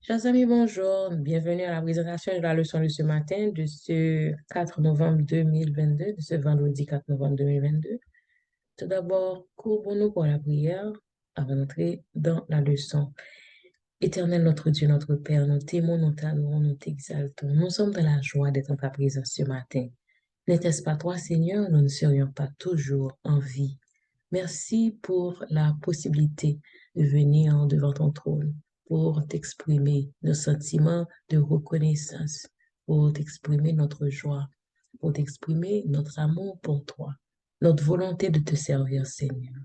Chers amis, bonjour. Bienvenue à la présentation de la leçon de ce matin, de ce 4 novembre 2022, de ce vendredi 4 novembre 2022. Tout d'abord, courbons-nous pour la prière avant d'entrer dans la leçon. Éternel notre Dieu, notre Père, nous t'aimons, nous t'adorons, nous t'exaltons. Nous sommes dans la joie d'être en ta présence ce matin. N'était-ce pas toi, Seigneur, nous ne serions pas toujours en vie. Merci pour la possibilité de venir devant ton trône, pour t'exprimer nos sentiments de reconnaissance, pour t'exprimer notre joie, pour t'exprimer notre amour pour toi, notre volonté de te servir, Seigneur.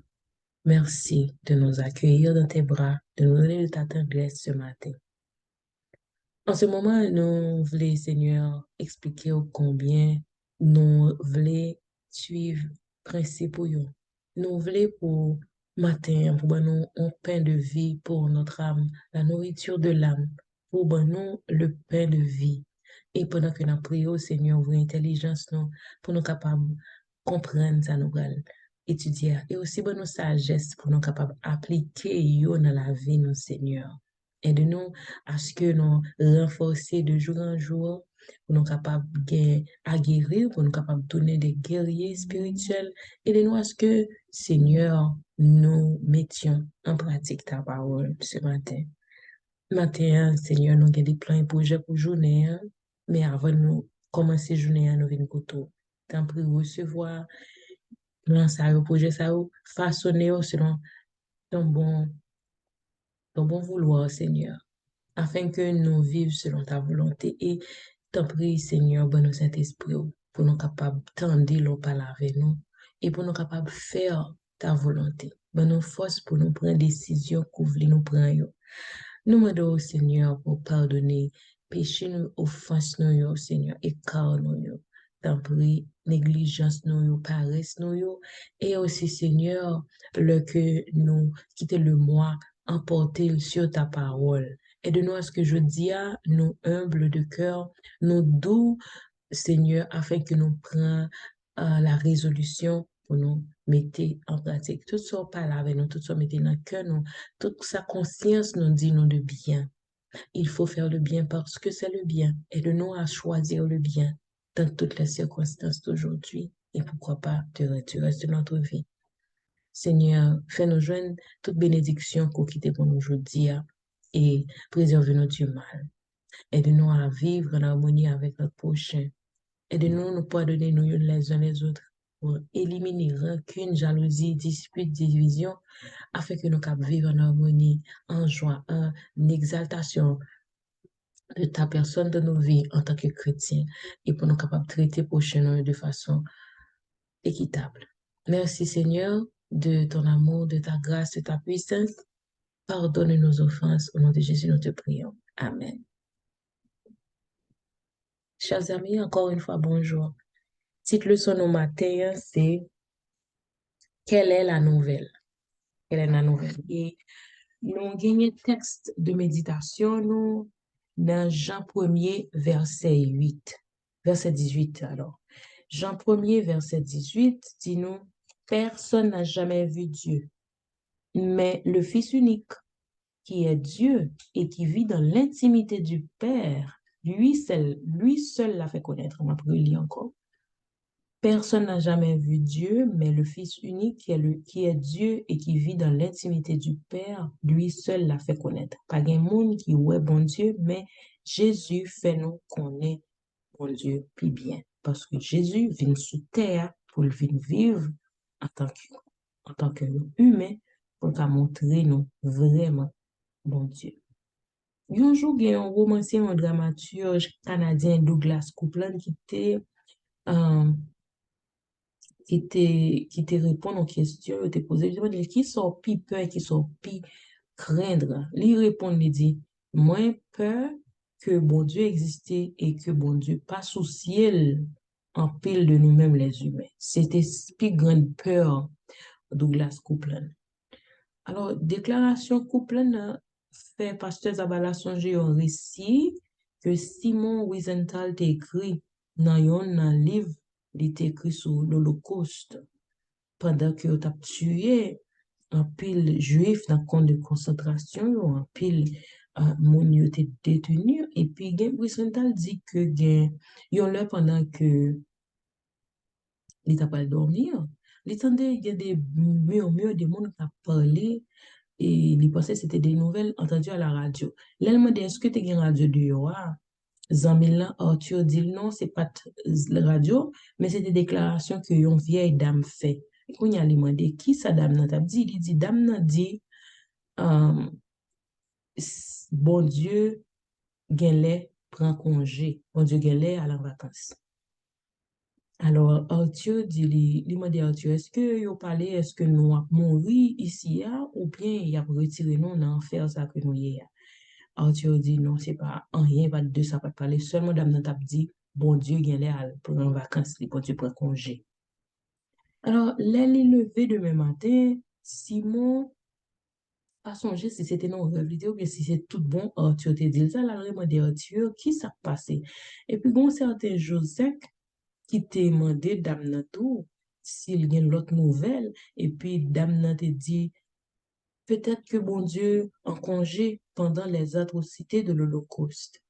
Merci de nous accueillir dans tes bras, de nous donner de ta tendresse ce matin. En ce moment, nous voulons, Seigneur, expliquer combien nous voulons suivre principe pour nous. Nous voulons pour matin, pour nous un pain de vie pour notre âme, la nourriture de l'âme, pour nous le pain de vie. Et pendant que nous prions, Seigneur, ouvre l'intelligence nous, pour nous capables de comprendre ça, nous allons étudier. Et aussi, nous sagesse pour nous capables d'appliquer yo dans la vie, nous, Seigneur. Aide-nous à ce que nous renforcer de jour en jour, pour nous capables de guérir, pour nous capables de tourner des guerriers spirituels. Aide-nous à ce que, Seigneur, nous mettions en pratique ta parole ce matin. Matin, Seigneur, nous avons des plans et projets pour journée, mais avant de nous commencer journée, nous venons pour Tant pis recevoir, lancer le projet, ça, façonner selon ton bon vouloir, Seigneur, afin que nous vivions selon ta volonté. Et t'en prie, Seigneur, bon nous Saint-Esprit, pour nous capables tendre l'eau par avec nous et pour nous capables de faire ta volonté. Bon nous force pour nous prendre des décisions qu'on veut nous prendre. Nous demandons au Seigneur pour pardonner péché, nous, offense, nous, Seigneur, écart, nous. T'en prie, négligence, nous, paresse, nous, et aussi, Seigneur, le que nous quitter le moi, emporter sur ta parole. Aide-nous à ce que je dis à nous humbles de cœur, nous doux, Seigneur, afin que nous prenions la résolution pour nous mettre en pratique. Tout ça parle avec nous, tout ça mettre dans le cœur, nous, toute sa conscience nous dit nous de bien. Il faut faire le bien parce que c'est le bien. Aide-nous à choisir le bien dans toutes les circonstances d'aujourd'hui et pourquoi pas du reste de notre vie. Seigneur, fais-nous joindre toute bénédiction qu'on quitte pour nous aujourd'hui et préserve-nous du mal. Aide-nous à vivre en harmonie avec notre prochain. Aide-nous à nous pardonner nous les uns les autres pour éliminer rancune, jalousie, dispute, division, afin que nous puissions vivre en harmonie, en joie, en exaltation de ta personne dans nos vies en tant que chrétiens et pour nous capables de traiter prochainement de façon équitable. Merci Seigneur de ton amour, de ta grâce, de ta puissance. Pardonne nos offenses. Au nom de Jésus, nous te prions. Amen. Chers amis, encore une fois, bonjour. Petite leçon au matin, c'est quelle est la nouvelle? Quelle est la nouvelle? Et nous avons gagné texte de méditation, nous, dans Jean 1er, verset 8. Verset 18, alors. Jean 1er, verset 18, dit-nous, personne n'a jamais vu Dieu, mais le Fils unique, qui est Dieu et qui vit dans l'intimité du Père, lui seul l'a fait connaître. On va lire encore. Personne n'a jamais vu Dieu, mais le Fils unique qui est Dieu et qui vit dans l'intimité du Père, lui seul l'a fait connaître. Pas de monde qui est bon Dieu, mais Jésus fait nous connaître bon Dieu plus bien. Parce que Jésus vient sur terre pour venir vivre en tant qu'humain, pour montrer nous vraiment bon Dieu. Un jour, il y a un romancier, un dramaturge canadien, Douglas Coupland, euh, qui te répond aux questions, il te pose, je demande, qui sont plus peur, qui sont plus craindre. Il répond, il dit, moins peur que bon Dieu existait et que bon Dieu pas soucié en pile de nous-mêmes les humains. C'était plus grande peur, Douglas Coupland. Alors, déclaration Coupland fait pasteur Zabala songer un récit que Simon Wiesenthal t'a écrit dans un livre, il est écrit sur l'Holocauste, pendant que tu as tué un pile juif dans le camp de concentration, un pile mon yo te détenu, et puis gen Brissental dit que gen, yon là pendant que il t'a pas dormir, il tendait, il y a des murmures, des monde qui a parlé, et il pensait que c'était des nouvelles entendues à la radio. Là, il m'a dit, est-ce que tu as une radio de Yoa? Zamila Arthur dit non, c'est pas la radio, mais c'est des déclarations que une vieille dame fait. Et qu'on y a demandé qui sa dame n'a dit, il dit, dame n'a dit, euh, bon Dieu, Gale prend congé, bon Dieu, Gale à la vacances. Alors, Arthur dit, il m'a dit, Arthur, est-ce que vous parlez, est-ce que nous avons mouru ici, ou bien il a retiré nous dans l'enfer, ça que nous y est. Arthur dit, non, c'est pas rien, pas de ça, pas de parler. Seulement, dame n'a dit, bon Dieu, il y a pour en vacances, bon Dieu, prend congé. Alors, l'aile est levée demain matin, Simon a songé si c'était non rêve ou bien si c'est tout bon, Arthur te dit ça, là, vraiment dit Arthur, qui s'est passé? Et puis, bon, certain Joseph qui t'a demandé dame n'a tout, s'il y a l'autre nouvelle, et puis dame n'a te dit, peut-être que bon Dieu en congé pendant les atrocités de l'Holocauste.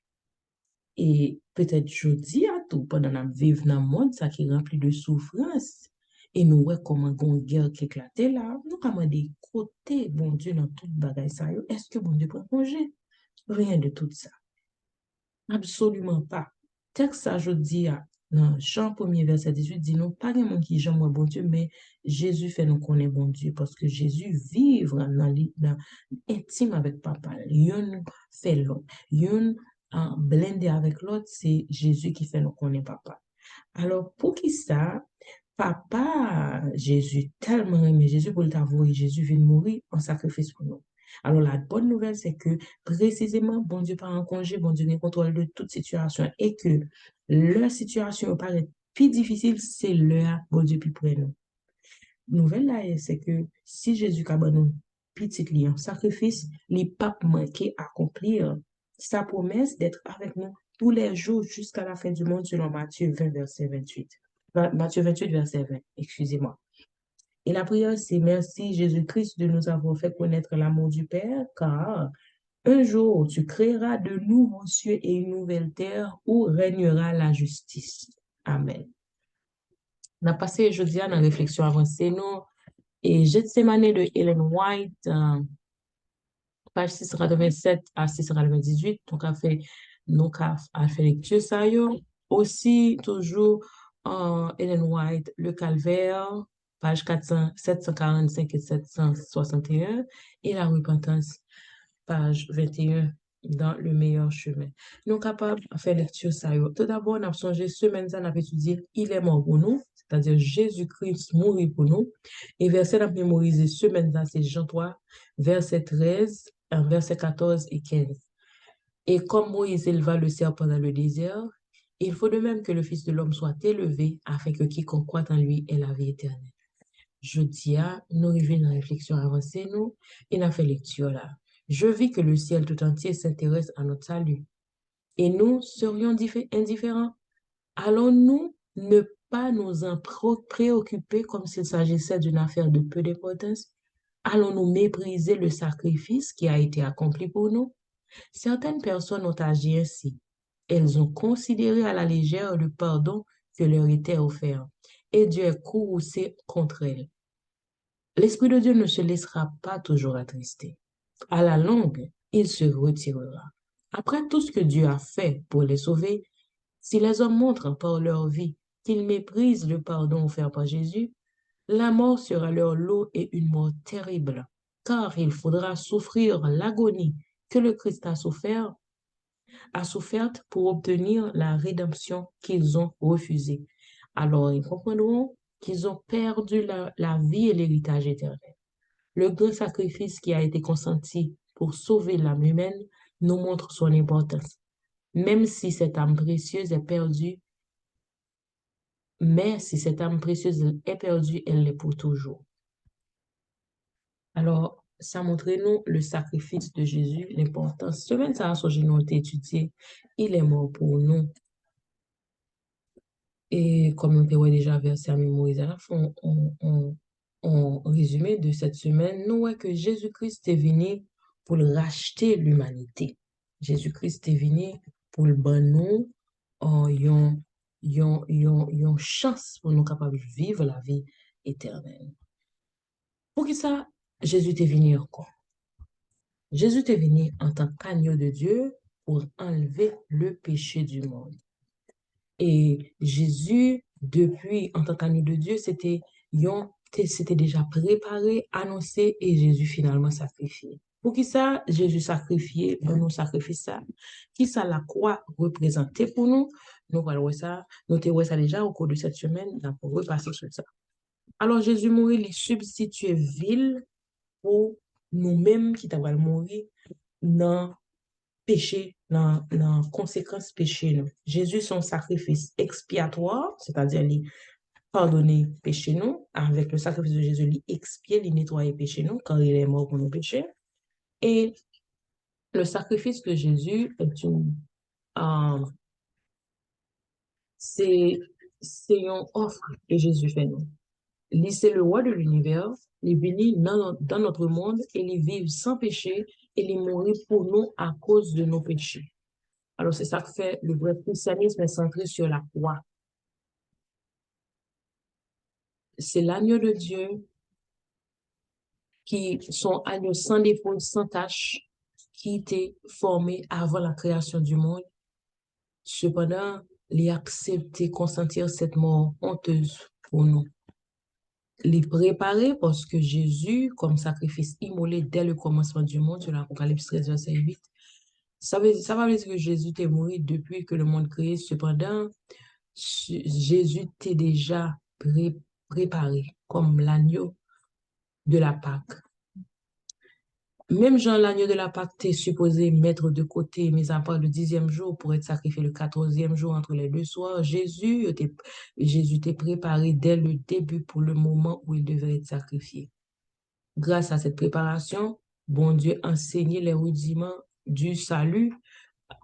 Et peut-être jeudi à tout, pendant la vivre dans le monde, ça qui est rempli de souffrance. Et nous, ouais, comment une guerre qui éclate là, nous, comment des côtés, bon Dieu, dans toute bagaille ça, est-ce que bon Dieu prend congé? Rien de tout ça. Absolument pas. Texte ça, je dis, dans Jean 1er, verset 18, dit non, pas de monde qui j'aime bon Dieu, mais Jésus fait nous connaître bon Dieu, parce que Jésus vivre dans intime avec papa. Yon fait l'autre. Yon blendé avec l'autre, c'est Jésus qui fait nous connaître papa. Alors, pour qui ça, papa, Jésus, tellement aimé Jésus pour t'avouer, Jésus vient mourir en sacrifice pour nous. Alors, la bonne nouvelle, c'est que précisément, bon Dieu part en congé, bon Dieu est contrôle de toute situation et que leur situation paraît plus difficile, c'est leur bon Dieu plus près de nous. Nouvelle là, c'est que si Jésus a nous petit lien sacrifice, il pas manqué accomplir sa promesse d'être avec nous tous les jours jusqu'à la fin du monde selon Matthieu 20, verset 28. Matthieu 28, verset 20, excusez-moi. Et la prière, c'est merci Jésus-Christ de nous avoir fait connaître l'amour du Père, car un jour tu créeras de nouveaux cieux et une nouvelle terre où régnera la justice. Amen. On a passé jeudi à la réflexion avancée, nous, et Gethsemane de Ellen White, page 687 à 698, donc a fait lecture ça, yo. Aussi, toujours, Ellen White, Le Calvaire, page 400, 745 et 761, et La Repentance, page 21, dans Le Meilleur Chemin. Nous sommes capables de faire lecture ça, yo. Tout d'abord, on a songé, semaine, on a étudié, il est mort pour nous, c'est-à-dire Jésus-Christ mourit pour nous. Et verset à mémoriser, semaine, c'est Jean 3, verset 13, verset 14 et 15. Et comme Moïse éleva le serpent dans le désert, il faut de même que le Fils de l'homme soit élevé afin que quiconque croit en lui ait la vie éternelle. Jeudi, nous arrivons dans la réflexion avancée, nous, et nous fait lecture là. Je vis que le ciel tout entier s'intéresse à notre salut. Et nous serions indifférents. Allons-nous ne pas nous en préoccuper comme s'il s'agissait d'une affaire de peu d'importance? Allons-nous mépriser le sacrifice qui a été accompli pour nous? Certaines personnes ont agi ainsi. Elles ont considéré à la légère le pardon que leur était offert, et Dieu est courroucé contre elles. L'Esprit de Dieu ne se laissera pas toujours attrister. À la longue, il se retirera. Après tout ce que Dieu a fait pour les sauver, si les hommes montrent par leur vie qu'ils méprisent le pardon offert par Jésus, la mort sera leur lot et une mort terrible, car il faudra souffrir l'agonie que le Christ a soufferte pour obtenir la rédemption qu'ils ont refusée. Alors ils comprendront qu'ils ont perdu la vie et l'héritage éternel. Le grand sacrifice qui a été consenti pour sauver l'âme humaine nous montre son importance. Même si cette âme précieuse est perdue, mais si cette âme précieuse est perdue, elle l'est pour toujours. Alors, ça montre nous le sacrifice de Jésus, l'importance. Semaine, ça a changé nous étudié. Il est mort pour nous. Et comme on peut déjà verser à mémoriser à la fin, en résumé de cette semaine, nous voyons que Jésus-Christ est venu pour racheter l'humanité. Jésus-Christ est venu pour le ban nous yon chance pour nous capables de vivre la vie éternelle. Pour qui ça, Jésus est venu encore? Jésus est venu en tant qu'agneau de Dieu pour enlever le péché du monde. Et Jésus, depuis, en tant qu'agneau de Dieu, c'était déjà préparé, annoncé, et Jésus finalement sacrifié. Pour qui ça, Jésus sacrifié, nous sacrifier ça? Qui ça la croix représentait pour nous? Nous allons ça, nous avons ça déjà au cours de cette semaine, nous pour repasser sur ça. Alors Jésus mourit, il substitue vil pour nous-mêmes qui t'avons mourir dans péché, dans conséquence péché. Nous. Jésus, son sacrifice expiatoire, c'est-à-dire il pardonner péché nous, avec le sacrifice de Jésus, il expier, il nettoyer péché nous, quand il est mort pour nos péchés. Et le sacrifice de Jésus est c'est une offre que Jésus fait nous. C'est le roi de l'univers, il vient dans notre monde et il vit sans péché et il mourit pour nous à cause de nos péchés. Alors, c'est ça que fait le vrai christianisme est centré sur la croix. C'est l'agneau de Dieu qui sont agneaux sans défaut, sans tache, qui était formé avant la création du monde. Cependant, il a accepté consentir cette mort honteuse pour nous. Les préparer parce que Jésus, comme sacrifice immolé dès le commencement du monde, sur l'Apocalypse 13, verset 8, ça va dire que Jésus est mort depuis que le monde créé. Cependant, Jésus t'est déjà préparé comme l'agneau de la Pâque. Même Jean, l'agneau de la Pâque, t'est supposé mettre de côté, mis à part le 10e jour pour être sacrifié le 14e jour entre les deux soirs. Jésus t'est préparé dès le début pour le moment où il devait être sacrifié. Grâce à cette préparation, bon Dieu enseignait les rudiments du salut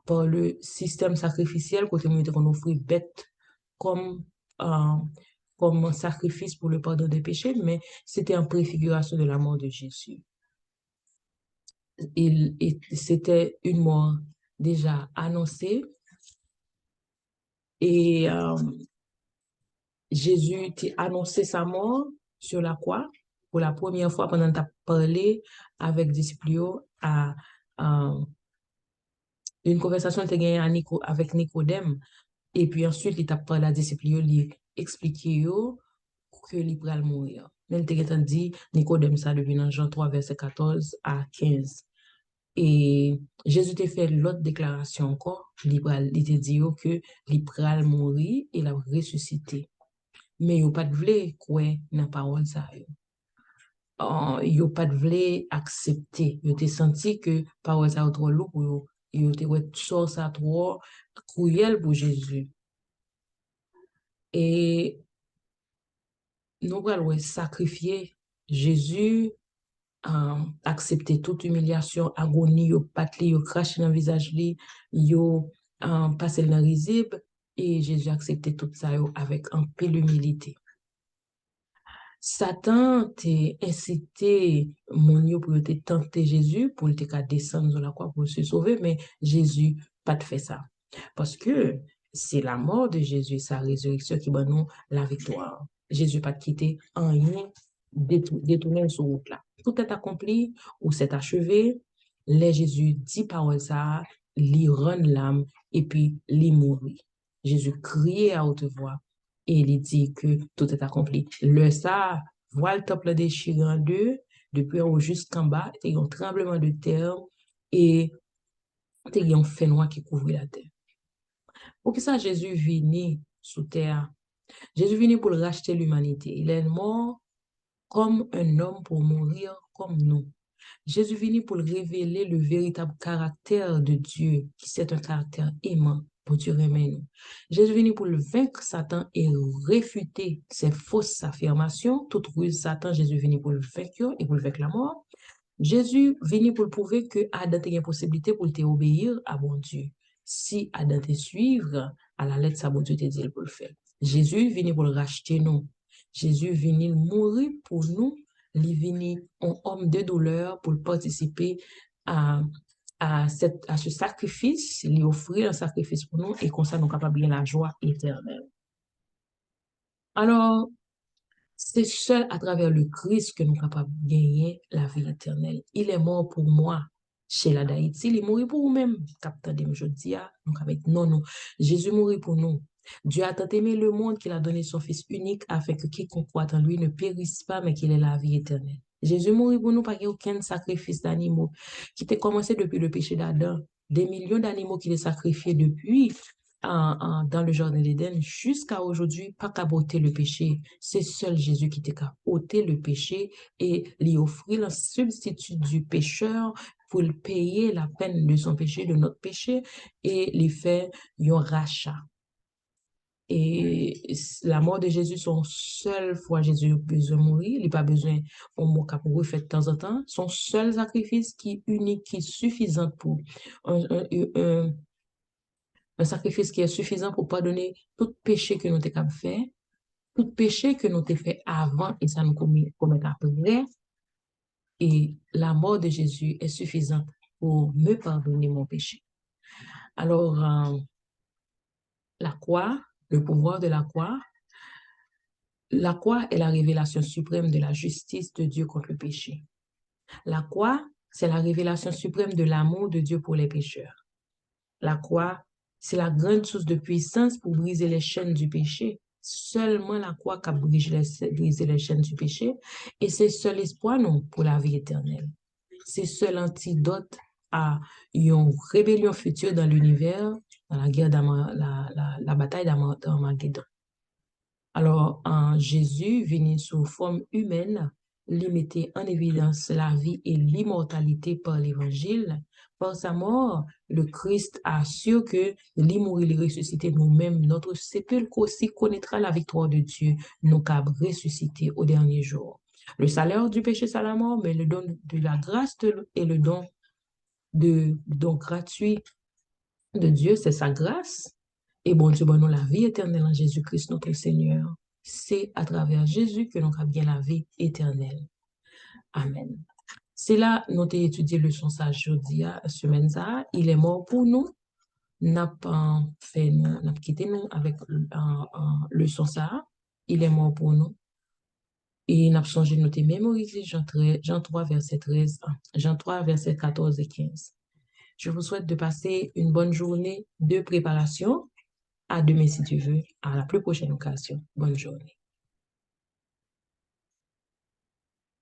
par le système sacrificiel, côté qu'on offre bête comme, comme sacrifice pour le pardon des péchés, mais c'était en préfiguration de la mort de Jésus. C'était une mort déjà annoncée et Jésus a annoncé sa mort sur la croix pour la première fois pendant qu'il a parlé avec disciples à une conversation qu'il a gagnée avec Nicodème. Et puis ensuite, il t'a parlé à disciples, il expliqué que il pourrait mourir. Mais il a dit, Nicodème, ça depuis dans Jean 3, verset 14 à 15. Et Jésus t'a fait l'autre déclaration encore, il t'a dit que il pourrait mourir et il a ressuscité. Mais il n'a pas de vle quoi dans la parole ça. Il n'a pas de vle accepter. Il a senti que la parole ça est trop lourd pour eux. Il a sort ça trop cruel pour Jésus. Et nous allons sacrifier Jésus, accepter toute humiliation, agonie, yo patli, yo craché dans le visage, yo passé dans le risible, et Jésus accepté tout ça avec un peu d'humilité. Satan t'a incité mon pour te tenter Jésus, pour te descendre sur la croix pour se sauver, mais Jésus pas de fait ça. Parce que c'est la mort de Jésus, sa résurrection qui donne nous la victoire. Jésus pas quitté en rien détourné sur route là. Tout est accompli ou c'est achevé. Les Jésus dit parole ça, lui rend l'âme et puis lui mourit. Jésus criait à haute voix et il dit que tout est accompli. Le ça, voit le temple déchiré en deux, depuis en haut jusqu'en bas, il y a un tremblement de terre et il y a un fait noir qui couvre la terre. Pour que ça, Jésus vini sous terre. Jésus vini pour racheter l'humanité. Il est mort comme un homme pour mourir comme nous. Jésus vini pour révéler le véritable caractère de Dieu, qui c'est un caractère aimant pour Dieu aimer nous. Jésus vini pour le vaincre Satan et réfuter ses fausses affirmations. Toute ruse Satan, Jésus vini pour le vaincre et pour le vaincre la mort. Jésus vini pour prouver que Adam a une possibilité pour te obéir à bon Dieu. Si Adam te suivre à la lettre, ça bon Dieu te dit pour le faire. Jésus vini pour le racheter nous. Jésus vini mourir pour nous. Il vini un homme de douleur pour participer à, à ce sacrifice, lui offrir un sacrifice pour nous et comme ça nous capables de la joie éternelle. Alors, c'est seul à travers le Christ que nous sommes capables de gagner la vie éternelle. Il est mort pour moi chez la d'Haïti. Il est mort pour vous-même. Captain de je dis, nous avons non, non. Jésus mourit pour nous. Dieu a tant aimé le monde qu'il a donné son Fils unique afin que quiconque croit en lui ne périsse pas, mais qu'il ait la vie éternelle. Jésus mourit pour nous parce qu'il n'y a aucun sacrifice d'animaux qui était commencé depuis le péché d'Adam. Des millions d'animaux qui étaient sacrifiés depuis dans le jardin d'Éden jusqu'à aujourd'hui, pas qu'à ôter le péché. C'est seul Jésus qui t'a qu'à ôter le péché et lui offrir le substitut du pécheur pour le payer la peine de son péché, de notre péché, et lui faire un rachat. Et la mort de Jésus, son seul fois Jésus a besoin de mourir, il n'a pas besoin de mort pour refaire de temps en temps. Son seul sacrifice qui est unique, qui est suffisant pour un, un sacrifice qui est suffisant pour pardonner tout péché que nous avons fait, tout péché que nous avons fait avant et ça nous commet après. Et la mort de Jésus est suffisante pour me pardonner mon péché. Alors, la croix, le pouvoir de la croix est la révélation suprême de la justice de Dieu contre le péché. La croix, c'est la révélation suprême de l'amour de Dieu pour les pécheurs. La croix, c'est la grande source de puissance pour briser les chaînes du péché. Seulement la croix qui a brisé les chaînes du péché. Et c'est seul espoir, non, pour la vie éternelle. C'est seul antidote à une rébellion future dans l'univers, dans la guerre la bataille d'Armageddon. Alors, Jésus, venu sous forme humaine, lui mettait en évidence la vie et l'immortalité par l'évangile. Par sa mort, le Christ assure que lui mourir et ressusciter nous-mêmes, notre sépulcre aussi connaîtra la victoire de Dieu, nous qu'à ressusciter au dernier jour. Le salaire du péché, c'est la mort, mais le don de la grâce et le don gratuit de Dieu, c'est sa grâce. Et bon Dieu, bon, nous la vie éternelle en Jésus-Christ, notre Seigneur. C'est à travers Jésus que nous avons bien la vie éternelle. Amen. C'est là, nous avons étudié le son sage jeudi, semaine ça. Il est mort pour nous. N'a pas fait, n'a quitté nous avec le son ça. Il est mort pour nous. Et n'a changé de noter mémoriser Jean 3, verset 13, Jean 3, verset 14 et 15. Je vous souhaite de passer une bonne journée de préparation. À demain si tu veux, à la plus prochaine occasion. Bonne journée.